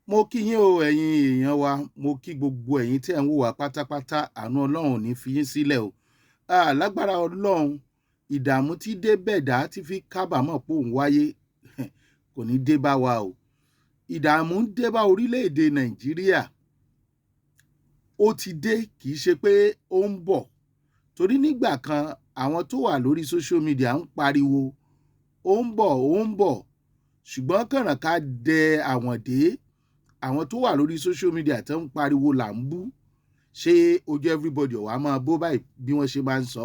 Mo kí yín o ẹ̀yin èèyàn wa, mo kí gbogbo ẹ̀yin tí ẹ̀ ń wò wá pátápátá, àánú Ọlọ́run ò ní fi yín sílẹ̀ o. Lágbára Ọlọ́run, ìdààmú tí dé bẹ̀dá tí fi kábàámọ̀ pé òun wáyé kò ní dé bá wa o. Ìdààmú ń dé bá orílẹ̀-èdè Nàìjíríà. Ó ti dé, kì í ṣe pé ó ń bọ̀. Torí nígbà kan àwọn tó wà lórí social media ń pariwo, ó ń bọ̀, ó ń bọ̀. Ṣùgbọ́n kànràn ká dẹ àwọn dé. Àwọn tó wà lórí social media tó ń pariwo là ń bú. Ṣé ojú everybody ó wá máa bó báyìí bí wọ́n ṣe máa ń sọ?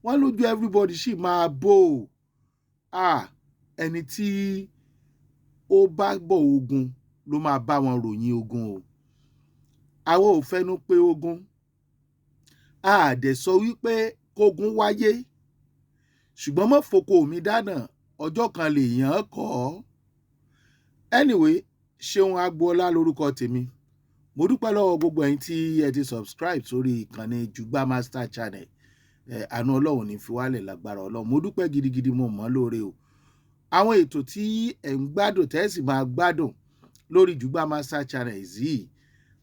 Wọ́n lójú everybody sì máa bó. Ẹni tí ó bá gbọ́ ogun ló máa bá wọn ròyìn ogun o. Àwa ò fẹnu pé ogun. A dẹ̀ sọ wípé kógun wáyé. Ṣùgbọ́n má foko mi dáná, ọjọ́ kan lèèyàn kọ́. Anyway, Ṣeun Agboola lórúkọ tèmi. Mo dúpẹ́ lọ́wọ́ gbogbo ẹ̀yin tí ẹ ti subscribe sórí ìkànnì Jugba Master Channel. Àánú Ọlọ́run ní fi wálẹ̀ lágbára Ọlọ́run. Mo dúpẹ́ gidigidi, mo mọ̀ lóore o. Àwọn ètò tí ẹ̀ ń gbádùn tẹ́ sì máa gbádùn lórí Jugba Master Channel yìí,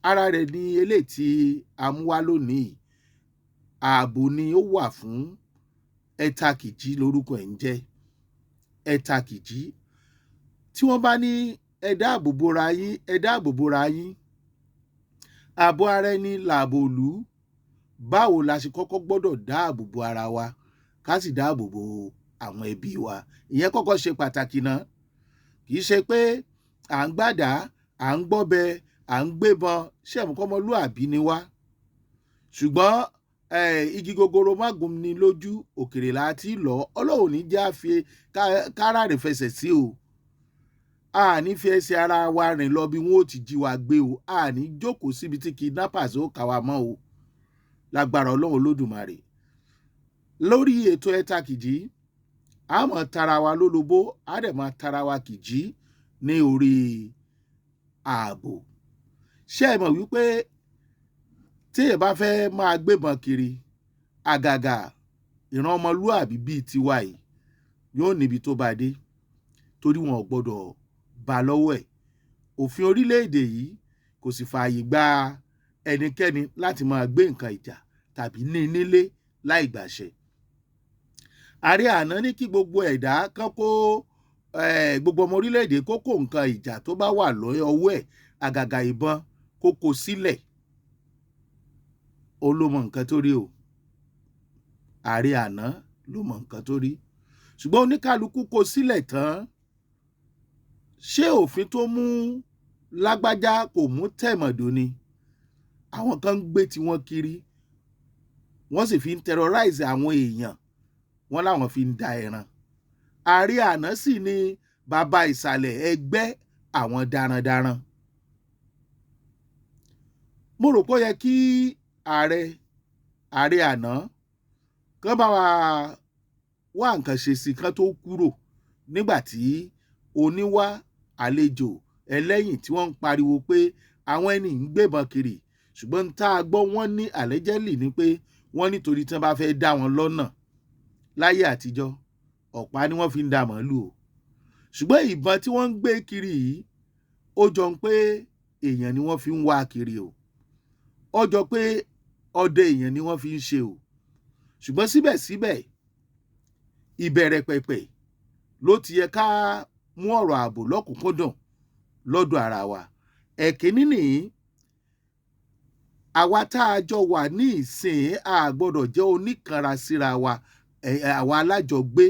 ara rẹ̀ ni eléyìí tí a mú wá lónìí. Ààbò ni ó wà fún Ẹ̀tàkìjí lórúkọ ẹ̀ ń jẹ́. Ẹ̀tàkìjí. Tí wọ́n bá ní ẹ dáàbò bora yín, ẹ dáàbò bora yín. Ààbò ara ẹni lààbò ìlú. Báwo la ṣe kọ́kọ́ gbọ́dọ̀ dáàbò bo ara wa, ká sì dáàbò bo àwọn ẹbí wa. Ìyẹn kọ́kọ́ ṣe pàtàkì náà. Kì í ṣe pé à ń gbàdá, à ń gbọ́bẹ, à ń gbébọn, ṣẹ̀mùkọ́mọlúàbí ni wá. Ṣùgbọ́n igi gogoro má gún ni lójú, òkèrè la ti lọ. Ọlọ́run ní já fi kára rẹ̀ fẹsẹ̀ sí o. A ní fi ẹsẹ̀ ara wa rìn lọ bí wọ́n ó ti jí wa gbé o. A ní jókòó síbi tí kidnappers ó kà wá mọ́ o. Lágbára Ọlọ́run Olódùmarè. Lórí ètò Ẹ̀tàkìjí, a máa tara wa lólobó, a dẹ̀ máa tara wa kìjí ní orí ààbò. Ṣé ẹ mọ̀ wípé tí èèyàn bá fẹ́ máa gbébọn kiri, àgàgà ìran ọmọlúàbí bíi tiwa yìí yóò níbi tó bá dé, torí wọn ò gbọdọ̀ bá lọ́wọ́ ẹ̀. Òfin orílẹ̀-èdè yìí kò sì fààyè gba ẹnikẹ́ni láti máa gbé nǹkan ìjà tàbí ní nílé láì gbàṣẹ. Ààrẹ àná ní kí gbogbo ẹ̀dá kan kó gbogbo ọmọ orílẹ̀-èdè kó kó nǹkan ìjà tó bá wà lọ́wọ́ ẹ̀, àgàgà ìbọn, kó kó sílẹ̀. Ó ló mọ nǹkan tó rí o. Ààrẹ àná ló mọ nǹkan tó rí. Ṣùgbọ́n oníkálukú kó sílẹ̀ tán. Ṣé òfin tó mú lágbájá kò mú tẹ̀mọ̀dò ni? Àwọn kan ń gbé tí wọ́n kiri. Wọ́n sì fi ń terrorize àwọn èèyàn. Wọ́n láwọn fi ń da ẹran. Ààrẹ àná sì ni bàbá ìsàlẹ̀ ẹgbẹ́ àwọn darandaran. Mo rò pé ó yẹ kí ààrẹ àná kán bá wa wá nǹkan ṣe sí kán tó kúrò, nígbà tí oníwá àlejò ẹlẹ́yìn tí wọ́n ń pariwo pé àwọn ẹni ń gbébọn kiri. Ṣùgbọ́n tá a gbọ́ wọ́n ní allegedly ni pé wọ́n nítorí tí wọ́n bá fẹ́ dá wọn lọ́nà láyé àtijọ́, ọ̀pá ni wọ́n fi ń da màálù o. Ṣùgbọ́n ìbọn tí wọ́n ń gbé kiri yìí, ó jọ pé èèyàn ni wọ́n fi ń wá kiri o. Ó jọ pé ọdẹ èèyàn ni wọ́n fi ń ṣe o. Ṣùgbọ́n síbẹ̀síbẹ̀, ìbẹ̀rẹ̀ pẹ̀pẹ̀ ló ti yẹ ká mú ọ̀rọ̀ ààbò lọ́kùnkúndùn lọ́dọ̀ ara wa. Ẹ̀kíní nìyí, àwa tá a jọ wà ní ìsìn a gbọ́dọ̀ jẹ́ oníkanra síra wa, àwa alájọgbé.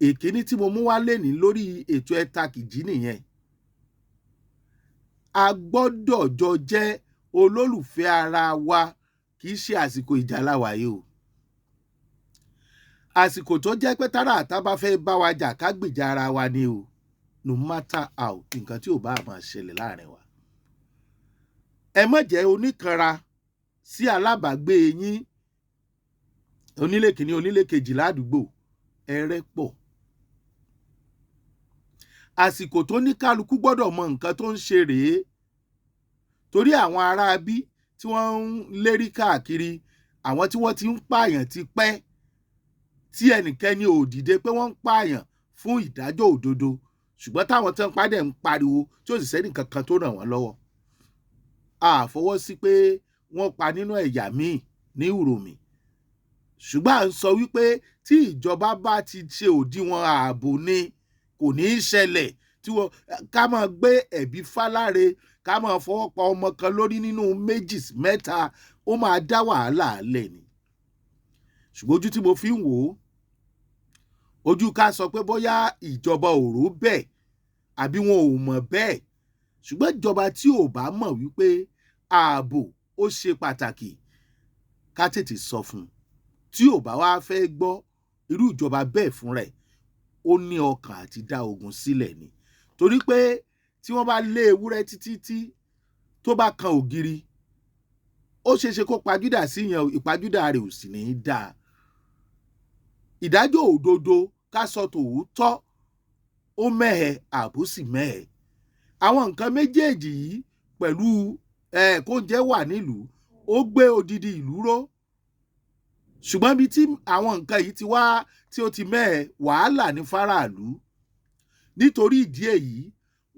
Èkíní tí mo mú wá lénìí lórí ètò Ẹ̀tàkìjí nìyẹn. A gbọ́dọ̀ jọ jẹ́ olólùfẹ́ ara wa, kì í ṣe àsìkò ìjà láwa yìí o. Àsìkò tó jẹ́ pé tára àtà bá fẹ́ bá wa jà ká gbèjà ara wa ni o. No matter how, nǹkan tí ò bá máa ṣẹlẹ̀ láàrin wa. Ẹ má jẹ́ oníkanra sí alábàágbé yín, onílé kìíní, onílé kejì ládùúgbò. Ẹrẹ́ pọ̀. Àsìkò tó ní kálukú gbọ́dọ̀ mọ nǹkan tó ń ṣe rèé. Torí àwọn ará bí tí wọ́n ń lérí káàkiri, àwọn tí wọ́n ti ń pààyàn ti pẹ́, tí ẹnikẹ́ni ò dìde pé wọ́n ń pààyàn fún ìdájọ́ òdodo. ṣùgbọ́n táwọn tán padà ń pariwo tí ó sì sẹ́ni kankan tó ràn wọ́n lọ́wọ́. A fọwọ́ sí pé wọ́n pa nínú ẹ̀yà míì ní Uromi, ṣùgbọ́n à ń sọ wípé tí ìjọba bá ti ṣe òdiwọ̀n ààbò ni kò ní í ṣẹlẹ̀ tí wọ́n ká máa gbé ẹ̀bí fáláre ká máa fọwọ́ pa ọmọ kan lórí nínú 2 mẹ́ta ó máa dá wàhálà lẹ̀ ni. ṣùgbọ́n ojú tí mo fi ń wò ó, ojú ká sọ pé bóyá ìjọba ò rò bẹ́ẹ̀ àbí wọn ò mọ̀ bẹ́ẹ̀, ṣùgbọ́n ìjọba tí ò bá mọ̀ wípé ààbò ó ṣe pàtàkì ká tètè sọ fún un. Tí ò bá wá fẹ́ gbọ́, irú ìjọba bẹ́ẹ̀ fún rẹ̀ ó ní ọkàn àti dá ogun sílẹ̀ ni. Torí pé tí wọ́n bá lé ewúrẹ́ títí tó bá kan ògiri, ó ṣeéṣe kó pajúdà sí yẹn, ìpajúdà rẹ̀ ò sì ní í dáa. Ìdájọ́ òdodo ká sọ tòótọ́ ó mẹ́hẹ, ààbò sì mẹ́hẹ. Àwọn nǹkan méjèèjì yìí pẹ̀lú kóúnjẹ wà nílùú ó gbé odidi ìlú ró. Ṣùgbọ́n bí tí àwọn nǹkan yìí ti wá tí ó ti mẹ́hẹ, wàhálà ní fáráàlú. Nítorí ìdí èyí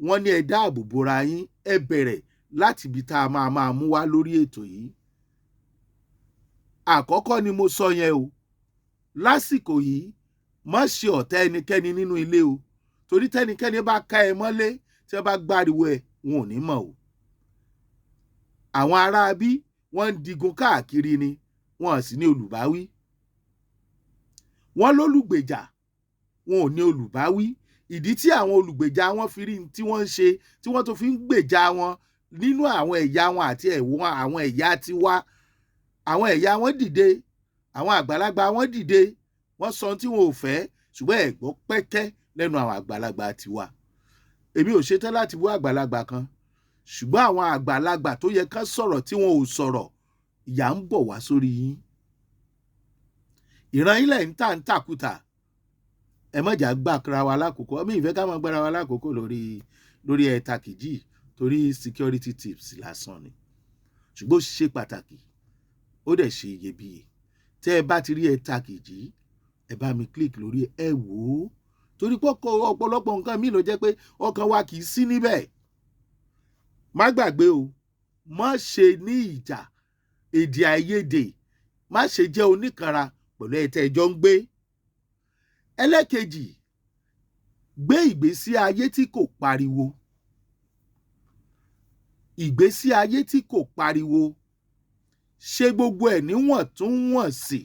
wọ́n ní ẹ dáàbò bora yín, ẹ bẹ̀rẹ̀ láti ibi tá a máa mú wá lórí ètò yìí. Àkọ́kọ́ ni mo sọ yẹn o, lásìkò yìí má ṣe ọ̀tá ẹnikẹ́ni nínú ilé o, torí tẹ́nikẹ́ni bá ká ẹ mọ́lé tí wọ́n bá gbáriwo ẹ̀ wọn ò ní mọ̀ o. Àwọn ará bí wọ́n ń digun káàkiri ni wọn sì ní olùbáwí. Wọ́n lólùgbèjà wọn ò ní olùbáwí. Ìdí tí àwọn olùgbèjà wọn fi rí tí wọ́n ń ṣe tí wọ́n tó fi ń gbèjà wọn nínú àwọn ẹ̀yà wọn àti ẹ̀wọ̀n àwọn ẹ̀yà tiwa. Àwọn ẹ̀yà wọn dìde, àwọn àgbàlagbà wọn dìde, wọ́n sọ tí wọn ò fẹ́, ṣùgbọ́n ẹ gbọ́ pẹ́kẹ́ lẹ́nu àwọn àgbàlagbà tiwa. Èmi ò ṣetán láti wú àgbàlagbà kan, ṣùgbọ́n àwọn àgbàlagbà tó yẹ kán sọ̀rọ̀ tí wọn ò sọ̀rọ̀, ìyà ń bọ̀ wá sórí yín. Ìran ilẹ̀ ń tàkùtà, ẹ mọ̀jà gbàkúra wa lákòókò. Mi ìfẹ́ ká máa gbára wa lákòókò lórí ẹ̀tàkìjì torí security tips lásán ni. Ṣùgbọ́n ó ṣe pàtàkì, ó dẹ̀ ṣe iyebíye. Tẹ́ ẹ bá ti rí ẹ̀tàkìjì, ẹ bá mi click lórí ẹ wò ó. Torí pé ọ̀pọ̀lọpọ̀ nǹkan míì ló jẹ́ pé ọkàn wa kì í sí níbẹ̀. Má gbàgbé o, má ṣe ní ìjà, èdè àìyedè, má ṣe jẹ́ oníkanra pẹ̀lú ẹ̀ tẹ́ ẹ jọ ń gbé. Ẹlẹ́kejì, gbé ìgbésí ayé tí kò pariwo. Ìgbésí ayé tí kò pariwo, ṣe gbogbo ẹ̀ níwọ̀ntúnwọ̀nsì.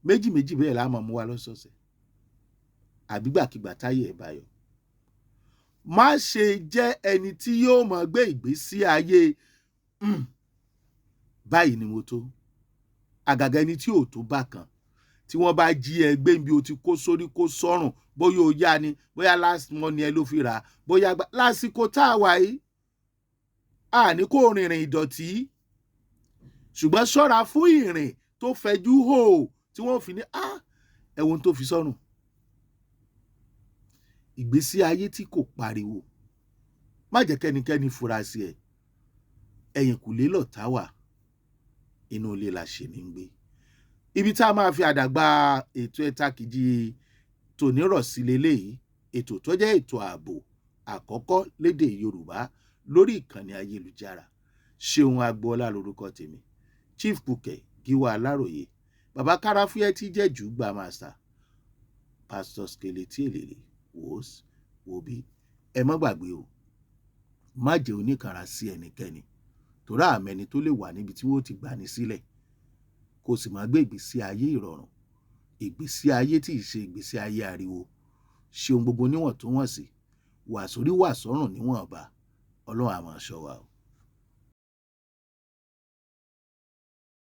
Méjì bẹ́ẹ̀ la máa mú wa lọ́sọ̀ọ̀sẹ̀ àbígbàkigbà táyé ẹ̀ bá yọ. Má ṣe jẹ́ ẹni tí yóò máa gbé ìgbésí ayé báyìí ni mo tó. Àgàgà ẹni tí ò tó bá kan, tí wọ́n bá jí ẹ gbé bí o ti kó sórí kó sọ́rùn, bóyá o yá ni, bóyá last money ẹ ló fi rà, bóyá lásìkò tá a wà yìí àní kó rìnrìn ìdọ̀tí, ṣùgbọ́n ṣọ́ra fún ìrìn tó fẹjú hò tí wọ́n fi ní ẹ̀wọ̀n tó fi sọ́rùn. Ìgbésí ayé tí kò pariwo, má jẹ́ kẹ́nikẹ́ni fura sí ẹ. Ẹ̀yìnkùlé lọ̀tá wà, inú ilé la ṣe ní gbé. Ibi tá a máa fi àdàgbà ètò ẹ̀tàkìjì tòní rọ̀ sí leléyìí, ètò tó jẹ́ ètò ààbò àkọ́kọ́ lédè Yorùbá lórí ìkànnì ayélujára. Ṣeun Agboola lórúkọ tèmi, Chief Kukẹ Gíwá Aláròyé, Bàbá Káráfúyẹ́ tí jẹ́ Jùgbà Master, Pastor Skeleti Elele, wò bí. Ẹ má gbàgbé o, má jẹ́ oníkanra sí ẹnikẹ́ni, torí àmẹ́ni tó lè wà níbi tí wọ́n ti gbani sílẹ̀. Kò sì máa gbé ìgbésí ayé ìrọ̀rùn, ìgbésí ayé tí ì ṣe ìgbésí ayé ariwo. Ṣe ohun gbogbo níwọ̀ntúnwọ̀nsì, wà sórí wà sọ́rùn níwọ̀nba. Ọlọ́run á máa ṣọ́ wa o.